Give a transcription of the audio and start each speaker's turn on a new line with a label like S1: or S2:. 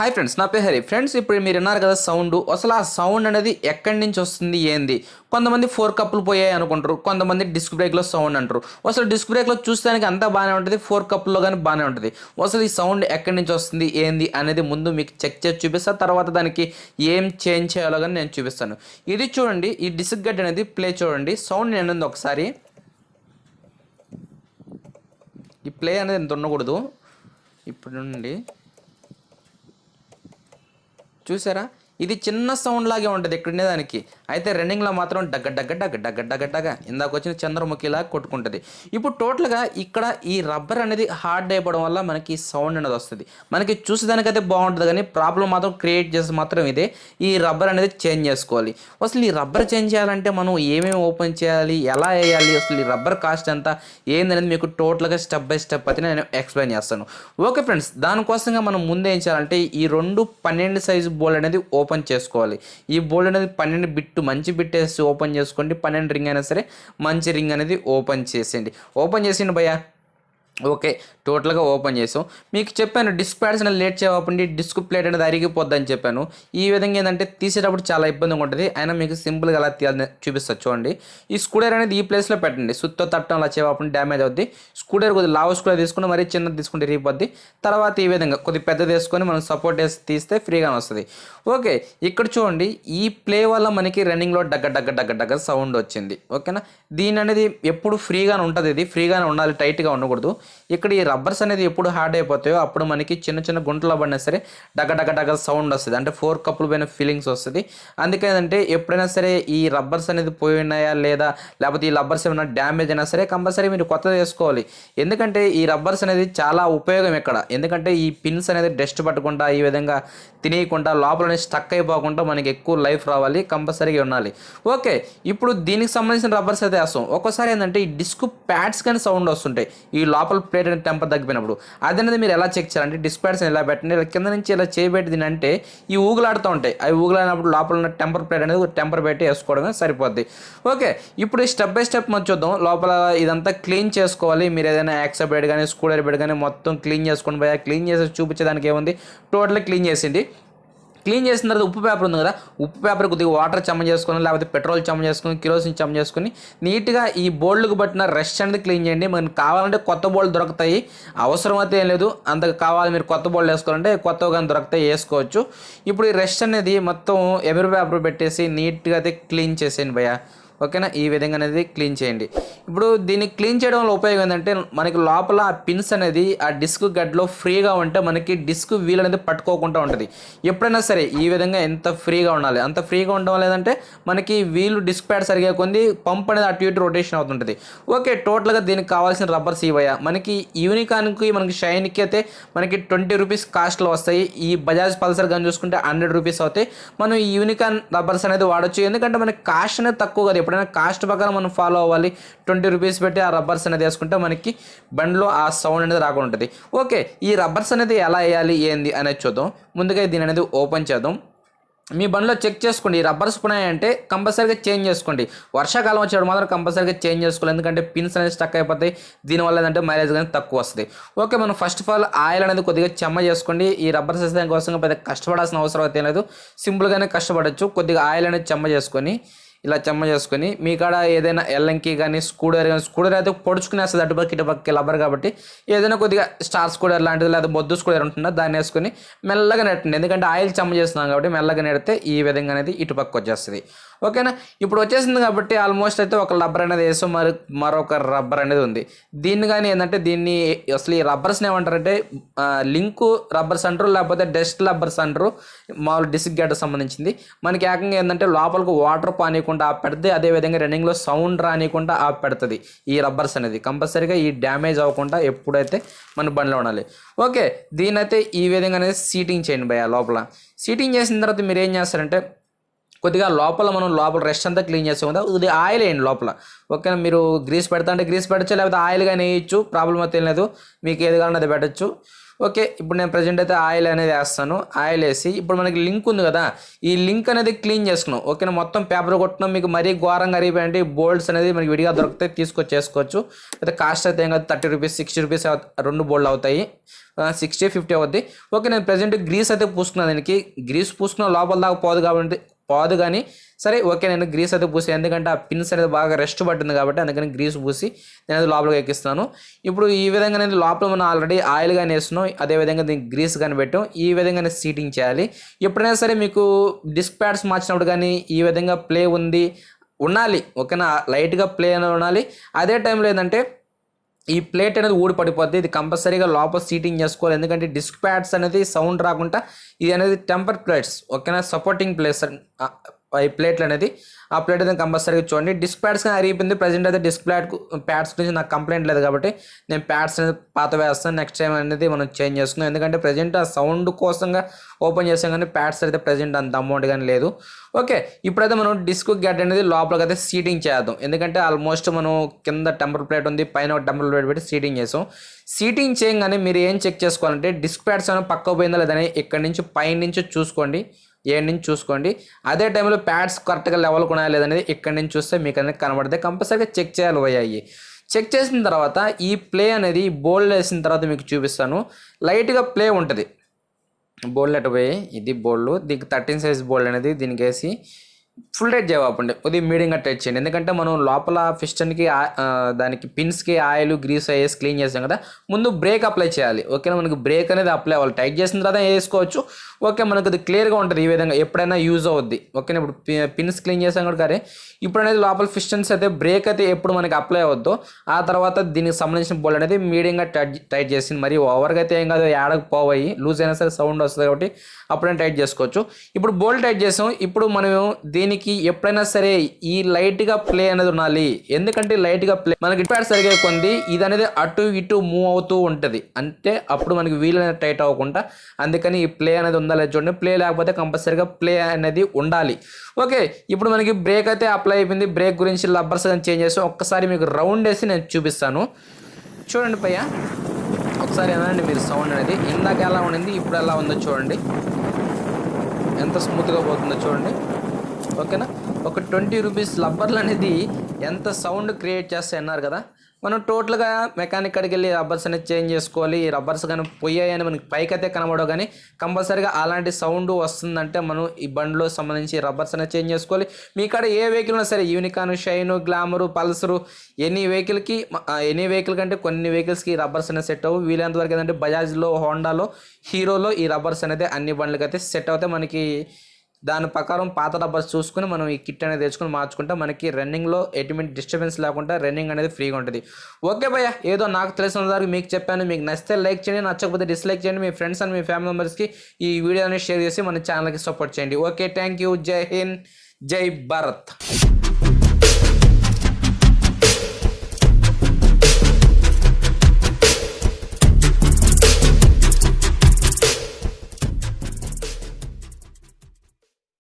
S1: Hi friends, నా పేరు Hari. Friends, ఇప్పుడు మీరు విన్నారు కదా సౌండ్. అసలు ఆ సౌండ్ అనేది ఎక్కడి నుంచి వస్తుంది ఏంది? కొంతమంది 4 కప్పులు పోయాయి అనుకుంటారు, కొంతమంది డిస్క్ బ్రేక్లో సౌండ్ అంటారు. అసలు డిస్క్ బ్రేక్లో చూస్తానికి అంతా బాగానే ఉంటుంది, 4 కప్పుల్లో కానీ బాగానే ఉంటుంది. అసలు ఈ సౌండ్ ఎక్కడి నుంచి వస్తుంది ఏంది అనేది ముందు మీకు చెక్ చేసి చూపిస్తా. తర్వాత దానికి ఏం చేంజ్ చేయాలో కానీ నేను చూపిస్తాను. ఇది చూడండి, ఈ డిస్క్ గడ్ అనేది ప్లే చూడండి. సౌండ్ నేను ఒకసారి ఈ ప్లే అనేది ఎంత ఉండకూడదు. ఇప్పుడు నుండి చూసారా, ఇది చిన్న సౌండ్ లాగే ఉంటుంది ఇక్కడ ఉండేదానికి. అయితే రన్నింగ్లో మాత్రం డగ్గ డగ్గ డగ్గ డగ్గ డగ్గ డగ్గ ఇందాక వచ్చిన చంద్రముఖిలా కొట్టుకుంటుంది. ఇప్పుడు టోటల్గా ఇక్కడ ఈ రబ్బర్ అనేది హార్డ్ అయిపోవడం వల్ల మనకి సౌండ్ అనేది వస్తుంది. మనకి చూసేదానికైతే బాగుంటుంది, కానీ ప్రాబ్లం మాత్రం క్రియేట్ చేసి మాత్రం ఇదే. ఈ రబ్బర్ అనేది చేంజ్ చేసుకోవాలి. అసలు ఈ రబ్బర్ చేంజ్ చేయాలంటే మనం ఏమేమి ఓపెన్ చేయాలి, ఎలా వేయాలి, అసలు ఈ రబ్బర్ కాస్ట్ ఎంత ఏందనేది మీకు టోటల్గా స్టెప్ బై స్టెప్ అయితే నేను ఎక్స్ప్లెయిన్ చేస్తాను. ఓకే ఫ్రెండ్స్, దానికోసంగా మనం ముందు ఏం చేయాలంటే ఈ 12 సైజు బోల్డ్ అనేది ఓపెన్ చేసుకోవాలి. ఈ బోల్డ్ అనేది 12 బిట్ మంచి బిట్ వేసి ఓపెన్ చేసుకోండి. 12 రింగ్ అయినా సరే మంచి రింగ్ అనేది ఓపెన్ చేసేయండి. ఓపెన్ చేసిండి భయ్యా. ఓకే, టోటల్గా ఓపెన్ చేసాం. మీకు చెప్పాను డిస్క్ ప్యాడ్స్ అనేది లేట్ చేయకుండా డిస్క్ ప్లేట్ అనేది అరిగిపోద్ది అని చెప్పాను. ఈ విధంగా ఏంటంటే తీసేటప్పుడు చాలా ఇబ్బందిగా ఉంటుంది. అయినా మీకు సింపుల్గా అలా తీయాలని చూపిస్తా చూడండి. ఈ స్కూడర్ అనేది ఈ ప్లేస్లో పెట్టండి. సుత్తో తట్టం అలా చేయకుండా డ్యామేజ్ అవుద్ది. స్కూడర్ కొద్దిగా లావు స్కూడర్ తీసుకుని మరీ చిన్నది తీసుకుంటే ఇరిగిపోద్ది. తర్వాత ఈ విధంగా కొద్దిగా పెద్దది వేసుకొని మనం సపోర్ట్ వేసి తీస్తే ఫ్రీగా వస్తుంది. ఓకే, ఇక్కడ చూడండి, ఈ ప్లే వల్ల మనకి రన్నింగ్లో డగ్గ డగ్గ డగ్గ డగ్గ సౌండ్ వచ్చింది. ఓకేనా, దీని అనేది ఎప్పుడు ఫ్రీగానే ఉంటుంది. ఇది ఫ్రీగానే ఉండాలి, టైట్గా ఉండకూడదు. ఇక్కడ ఈ రబ్బర్స్ అనేది ఎప్పుడు హార్డ్ అయిపోతాయో అప్పుడు మనకి చిన్న చిన్న గుంటలు పడినా సరే డగ డగ డగ సౌండ్ వస్తుంది. అంటే 4 కప్పులు పోయిన ఫీలింగ్స్ వస్తుంది. అందుకేంటంటే ఎప్పుడైనా సరే ఈ రబ్బర్స్ అనేది పోయినాయా లేదా, లేకపోతే ఈ రబ్బర్స్ ఏమైనా డ్యామేజ్ అయినా సరే కంపల్సరీ మీరు కొత్తది వేసుకోవాలి. ఎందుకంటే ఈ రబ్బర్స్ అనేది చాలా ఉపయోగం ఇక్కడ. ఎందుకంటే ఈ పిన్స్ అనేది డస్ట్ పట్టకుండా, ఈ విధంగా తినేయకుండా, లోపల స్టక్ అయిపోకుండా మనకి ఎక్కువ లైఫ్ రావాలి, కంపల్సరీగా ఉండాలి. ఓకే, ఇప్పుడు దీనికి సంబంధించిన రబ్బర్స్ అయితే వేస్తాం. ఒక్కోసారి ఏంటంటే ఈ డిస్క్ ప్యాడ్స్ కానీ సౌండ్ వస్తుంటాయి ఈ లోపల ప్లేట్ అనేది టెంపర్ తగ్గిపోయినప్పుడు. అదనేది మీరు ఎలా చెక్ చేయాలంటే డిస్క్ ప్యాడ్స్ ఎలా పెట్టండి, ఇలా కింద నుంచి ఇలా చేయబెట్టి అంటే ఈ ఊగులాడుతూ ఉంటాయి. అవి ఊగులాడినప్పుడు లోపల ఉన్న టెంపర్ ప్లేట్ అనేది టెంపర్ పెట్టి వేసుకోవడమే సరిపోద్ది. ఓకే, ఇప్పుడు స్టెప్ బై స్టెప్ మనం చూద్దాం. లోపల ఇదంతా క్లీన్ చేసుకోవాలి. మీరు ఏదైనా యాక్సా బెడ్ కానీ స్కూడర్ బెడ్ కానీ మొత్తం క్లీన్ చేసుకోండి పోయా. క్లీన్ చేసి చూపించేదానికి ఏముంది, టోటల్గా క్లీన్ చేసింది. క్లీన్ చేసిన తర్వాత ఉప్పు పేపర్ ఉంది కదా, ఉప్పు పేపర్ కొద్దిగా వాటర్ చెమ్మ చేసుకొని, లేకపోతే పెట్రోల్ చెమ్మ చేసుకొని, కిరోసిన్ చెమ్మ చేసుకొని నీట్గా ఈ బోల్డ్కి పట్టిన రెస్ట్ అనేది క్లీన్ చేయండి. మనకు కావాలంటే కొత్త బోల్డ్ దొరుకుతాయి, అవసరం అయితే ఏం లేదు. అంతకు కావాలి మీరు కొత్త బోల్డ్ వేసుకోవాలంటే కొత్తగా కానీ దొరుకుతాయి, వేసుకోవచ్చు. ఇప్పుడు ఈ రెస్ట్ అనేది మొత్తం ఎమరు పేపర్ పెట్టేసి నీట్గా అయితే క్లీన్ చేసేయండి భయ్యా. ఓకేనా, ఈ విధంగా అనేది క్లీన్ చేయండి. ఇప్పుడు దీన్ని క్లీన్ చేయడం వల్ల ఉపయోగం ఏంటంటే మనకి లోపల ఆ పిన్స్ అనేది ఆ డిస్క్ గడ్లో ఫ్రీగా ఉంటే మనకి డిస్క్ వీల్ అనేది పట్టుకోకుండా ఉంటుంది. ఎప్పుడైనా సరే ఈ విధంగా ఎంత ఫ్రీగా ఉండాలి, అంత ఫ్రీగా ఉండడం లేదంటే మనకి వీలు డిస్క్ ప్యాడ్ సరిగా కొంది పంప్ అనేది అటు ఇటు రొటేషన్ అవుతుంటుంది. ఓకే, టోటల్గా దీనికి కావాల్సిన రబ్బర్స్ ఇవయ్యా. మనకి యూనికాన్కి మనకి షైన్కి అయితే మనకి 20 రూపీస్ కాస్ట్లో వస్తాయి. ఈ బజాజ్ పల్సర్ కానీ చూసుకుంటే 100 రూపీస్ అవుతాయి. మనం ఈ యూనికాన్ రబ్బర్స్ అనేది వాడచ్చు. ఎందుకంటే మనకి కాస్ట్ అనేది తక్కువ కదా. ఎప్పుడైనా కాస్ట్ ప్రకారం మనం ఫాలో అవ్వాలి. 20 రూపీస్ పెట్టి ఆ రబ్బర్స్ అనేది వేసుకుంటే మనకి బండిలో ఆ సౌండ్ అనేది రాకుండా ఉంటుంది. ఓకే, ఈ రబ్బర్స్ అనేది ఎలా వేయాలి ఏంది అనేది చూద్దాం. ముందుగా దీని అనేది ఓపెన్ చేద్దాం. మీ బండిలో చెక్ చేసుకోండి, ఈ రబ్బర్స్ ఉన్నాయంటే కంపల్సరీగా చేంజ్ చేసుకోండి. వర్షాకాలం వచ్చేటప్పుడు మాత్రం కంపల్సరీగా చేంజ్ చేసుకోవాలి. ఎందుకంటే పిన్స్ అనేది స్టక్ అయిపోతాయి. దీనివల్ల ఏంటంటే మైలేజ్ కానీ తక్కువ వస్తుంది. ఓకే, మనం ఫస్ట్ ఆఫ్ ఆల్ ఆయిల్ అనేది కొద్దిగా చెమ్మ చేసుకోండి. ఈ రబ్బర్స్ వేసే కోసం పెద్ద కష్టపడాల్సిన అవసరం అయితే లేదు, సింపుల్గానే కష్టపడవచ్చు. కొద్దిగా ఆయిల్ అనేది చెమ్మ చేసుకొని ఇలా చెమ్మ చేసుకొని మీ కాడ ఏదైనా ఎల్లంకి కానీ స్కూడర్ అయితే పొడుచుకునేస్తుంది అటుపక్క ఇటుపక్క రబ్బర్ కాబట్టి ఏదైనా కొద్దిగా స్టార్ స్కూడర్ లాంటిది లేదా బొద్దు స్కూడర్ ఉంటుందో దాన్ని వేసుకొని మెల్లగా నెట్టండి. ఎందుకంటే ఆయిల్ చెమ్మ చేస్తున్నాం కాబట్టి మెల్లగా నెడితే ఈ విధంగా అనేది ఇటుపక్క వచ్చేస్తుంది. ఓకేనా, ఇప్పుడు వచ్చేసింది కాబట్టి ఆల్మోస్ట్ అయితే ఒక రబ్బర్ అనేది వేసాం, మరొక రబ్బర్ అనేది ఉంది. దీన్ని కానీ ఏంటంటే దీన్ని అసలు ఈ రబ్బర్స్ని ఏమంటారంటే లింకు రబ్బర్స్ అంటారు, లేకపోతే డస్ట్ రబ్బర్స్ అంటారు. మామూలు డిస్క్ గడ్డ సంబంధించింది. మనకి ఏకంగా ఏంటంటే లోపలికి వాటర్ పానీయకుండా ఆపెడితే, అదేవిధంగా రన్నింగ్లో సౌండ్ రానియకుండా ఆపెడుతుంది ఈ రబ్బర్స్ అనేది. కంపల్సరీగా ఈ డ్యామేజ్ అవ్వకుండా ఎప్పుడైతే మన బండిలో ఉండాలి. ఓకే, దీనైతే ఈ విధంగా అనేది సీటింగ్ చేయండి భయ్యా. లోపల సీటింగ్ చేసిన తర్వాత మీరు ఏం చేస్తారంటే కొద్దిగా మనం లోపల రెస్ట్ అంతా క్లీన్ చేసుకుందా ఇది ఆయిల్ వేయండి లోపల. ఓకేనా, మీరు గ్రీస్ పెడతా అంటే గ్రీస్ పెట్టచ్చు, లేకపోతే ఆయిల్ కానీ వేయచ్చు, ప్రాబ్లం అయితే ఏం లేదు. మీకు ఏది కావాలంటే అది పెట్టచ్చు. ఓకే, ఇప్పుడు నేను ప్రజెంట్ అయితే ఆయిల్ అనేది వేస్తాను. ఆయిల్ వేసి ఇప్పుడు మనకి లింక్ ఉంది కదా, ఈ లింక్ అనేది క్లీన్ చేసుకున్నాం. ఓకేనా, మొత్తం పేపర్ కొట్టున్నాం. మీకు మరీ ఘోరంగా అరిగిపోయింటే బోల్డ్స్ అనేది మనకి విడిగా దొరికితే తీసుకొచ్చేసుకోవచ్చు. అయితే కాస్ట్ అయితే ఏం కాదు, 30 రూపీస్ 60 రూపీస్ 2 బోల్డ్ అవుతాయి. 60-50 అవుద్ది. ఓకే, నేను ప్రజెంట్ గ్రీస్ అయితే పూసుకున్నాను. దానికి గ్రీస్ పూసుకున్న లోపల దాకా పోదు కానీ సరే ఓకే, నేను గ్రీస్ అయితే పూసి, ఎందుకంటే ఆ పిన్స్ అనేది బాగా రెస్ట్ పట్టింది కాబట్టి అందుకని గ్రీస్ పూసి నేను అది లోపలికి ఎక్కిస్తాను. ఇప్పుడు ఈ విధంగా నేను లోపల మనం ఆల్రెడీ ఆయిల్ కానీ వేస్తున్నాం, అదేవిధంగా దీనికి గ్రీస్ కానీ పెట్టాం. ఈ విధంగా సీటింగ్ చేయాలి. ఎప్పుడైనా సరే మీకు డిస్క్ ప్యాడ్స్ మార్చినప్పుడు కానీ ఈ విధంగా ప్లే ఉండాలి. ఓకేనా, లైట్గా ప్లే అనేది ఉండాలి. అదే టైంలో ఏంటంటే ఈ ప్లేట్ అనేది ఊడి పడిపోద్ది. ఇది కంపల్సరీగా లోపల సీటింగ్ చేసుకోవాలి, ఎందుకంటే డిస్క్ ప్యాడ్స్ అనేది సౌండ్ రాకుండా ఇది అనేది టెంపర్ ప్లేట్స్. ఓకేనా, సపోర్టింగ్ ప్లేట్స్ ఈ ప్లేట్లు అనేది, ఆ ప్లేట్ అయితే కంపల్సరీగా చూడండి. డిస్క్ ప్యాడ్స్ కానీ అరిగిపోయింది. ప్రజెంట్ అయితే డిస్క్ ప్యాడ్స్ గురించి నాకు కంప్లైంట్ లేదు కాబట్టి నేను ప్యాడ్స్ అనేది పాత వేస్తాను. నెక్స్ట్ టైం అనేది మనం చేంజ్ చేసుకున్నాం, ఎందుకంటే ప్రజెంట్ ఆ సౌండ్ కోసంగా ఓపెన్ చేసాం కానీ ప్యాడ్స్ అయితే ప్రజెంట్ అంత అమౌంట్ కానీ లేదు. ఓకే, ఇప్పుడైతే మనం డిస్క్ గడ్డ అనేది లోపలికి అయితే సీటింగ్ చేద్దాం, ఎందుకంటే ఆల్మోస్ట్ మనం కింద టెంపర్ ప్లేట్ ఉంది, పైన ఒక టెంపర్ ప్లేట్ పెట్టి సీటింగ్ చేసాం. సీటింగ్ చేయగానే మీరు ఏం చెక్ చేసుకోవాలంటే డిస్క్ ప్యాడ్స్ ఏమైనా పక్క పోయిందా లేదని ఇక్కడి నుంచి పైన నుంచి చూసుకోండి, ఏడు నుంచి చూసుకోండి. అదే టైంలో ప్యాడ్స్ కరెక్ట్గా లెవెల్ కొనాలి లేదనేది ఇక్కడి నుంచి చూస్తే మీకు అనేది కనబడితే కంపల్సరీగా చెక్ చేయాలి పోయాయి. చెక్ చేసిన తర్వాత ఈ ప్లే అనేది బోల్డ్ వేసిన తర్వాత మీకు చూపిస్తాను. లైట్గా ప్లే ఉంటుంది. బోల్డ్ అటు పోయి ఇది బోల్డ్, దీనికి 13 సైజ్ బోల్డ్ అనేది దీనికి వేసి ఫుల్ టైట్ చేయకండి, కొద్దిగా మీడియంగా టైట్ చేయండి. ఎందుకంటే మనం లోపల పిస్టన్కి దానికి పిన్స్కి ఆయిల్ గ్రీస్ వేసి క్లీన్ చేసాం కదా, ముందు బ్రేక్ అప్లై చేయాలి. ఓకేనా, మనకి బ్రేక్ అనేది అప్లై అవ్వాలి. టైట్ చేసిన తర్వాత వేసుకోవచ్చు. ఓకే, మనకు అది క్లియర్గా ఉంటుంది. ఈ విధంగా ఎప్పుడైనా యూజ్ అవుద్ది. ఓకేనా, ఇప్పుడు పిన్స్ క్లీన్ చేసాం కూడా కానీ ఇప్పుడు అనేది లోపల పిస్టన్స్ అయితే బ్రేక్ అయితే ఎప్పుడు మనకి అప్లై అవుద్దో ఆ తర్వాత దీనికి సంబంధించిన బోల్డ్ అనేది మీడియంగా టైట్ చేసింది. మరి ఓవర్గా అయితే ఏం కాదు, ఏడకు పోయి లూజ్ అయినా సరే సౌండ్ వస్తుంది కాబట్టి అప్పుడైనా టైట్ చేసుకోవచ్చు. ఇప్పుడు బోల్డ్ టైట్ చేసాం. ఇప్పుడు మనం దీనికి ఎప్పుడైనా సరే ఈ లైట్గా ప్లే అనేది ఉండాలి, ఎందుకంటే లైట్గా ప్లే మనకి ప్యాడ్ సరిగా కొంది ఇది అనేది అటు ఇటు మూవ్ అవుతూ ఉంటుంది, అంటే అప్పుడు మనకి వీల్ అనేది టైట్ అవ్వకుండా. అందుకని ఈ ప్లే అనేది ఉందా లేదు చూడండి. ప్లే లేకపోతే కంపల్సరీగా ప్లే అనేది ఉండాలి. ఓకే, ఇప్పుడు మనకి బ్రేక్ అయితే అప్లై అయిపోయింది. బ్రేక్ గురించి లబ్బర్స్ అని చేంజ్ చేస్తాం. ఒక్కసారి మీకు రౌండ్ వేసి నేను చూపిస్తాను, చూడండి పయ్య. ఒకసారి ఏనండి మీరు సౌండ్ అనేది ఇందాక ఎలా ఉండింది ఇప్పుడు ఎలా ఉందో చూడండి, ఎంత స్మూత్గా పోతుందో చూడండి. ఓకేనా, ఒక 20 రూపీస్ రబ్బర్లు అనేది ఎంత సౌండ్ క్రియేట్ చేస్తాయి అన్నారు కదా. మనం టోటల్గా మెకానిక్ కాడికి వెళ్ళి రబ్బర్స్ అనేది చేంజ్ చేసుకోవాలి. ఈ రబ్బర్స్ కానీ పోయాయని మనకి పైకి అయితే కనబడవు, కానీ కంపల్సరీగా అలాంటి సౌండ్ వస్తుందంటే మనం ఈ బండ్లో సంబంధించి రబ్బర్స్ అనేది చేంజ్ చేసుకోవాలి. మీ కాడ ఏ వెహికల్ ఉన్నా సరే, unicorn, shine, glamour, Pulsar, any vehicle కంటే కొన్ని వెహికల్స్కి రబ్బర్స్ అనేది సెట్ అవ్వు. వీలైనంత వరకు ఏంటంటే బజాజ్లో, హోండాలో, హీరోలో ఈ రబ్బర్స్ అనేది అన్ని బండ్లకి అయితే సెట్ అవుతాయి. మనకి దాని ప్రకారం పాత రబ్బర్స్ చూసుకుని మనం ఈ కిట్ అనేది తెచ్చుకొని మార్చుకుంటే మనకి రన్నింగ్లో ఎటువంటి డిస్టర్బెన్స్ లేకుండా రన్నింగ్ అనేది ఫ్రీగా ఉంటుంది. ఓకే భయ్య, ఏదో నాకు తెలిసిన వరకు మీకు చెప్పాను. మీకు నచ్చితే లైక్ చేయండి, నచ్చకపోతే డిస్లైక్ చేయండి. మీ ఫ్రెండ్స్ అండ్ మీ ఫ్యామిలీ మెంబర్స్కి ఈ వీడియోని షేర్ చేసి మన ఛానల్కి సపోర్ట్ చేయండి. Okay, thank you. జై హింద్, జై భారత్.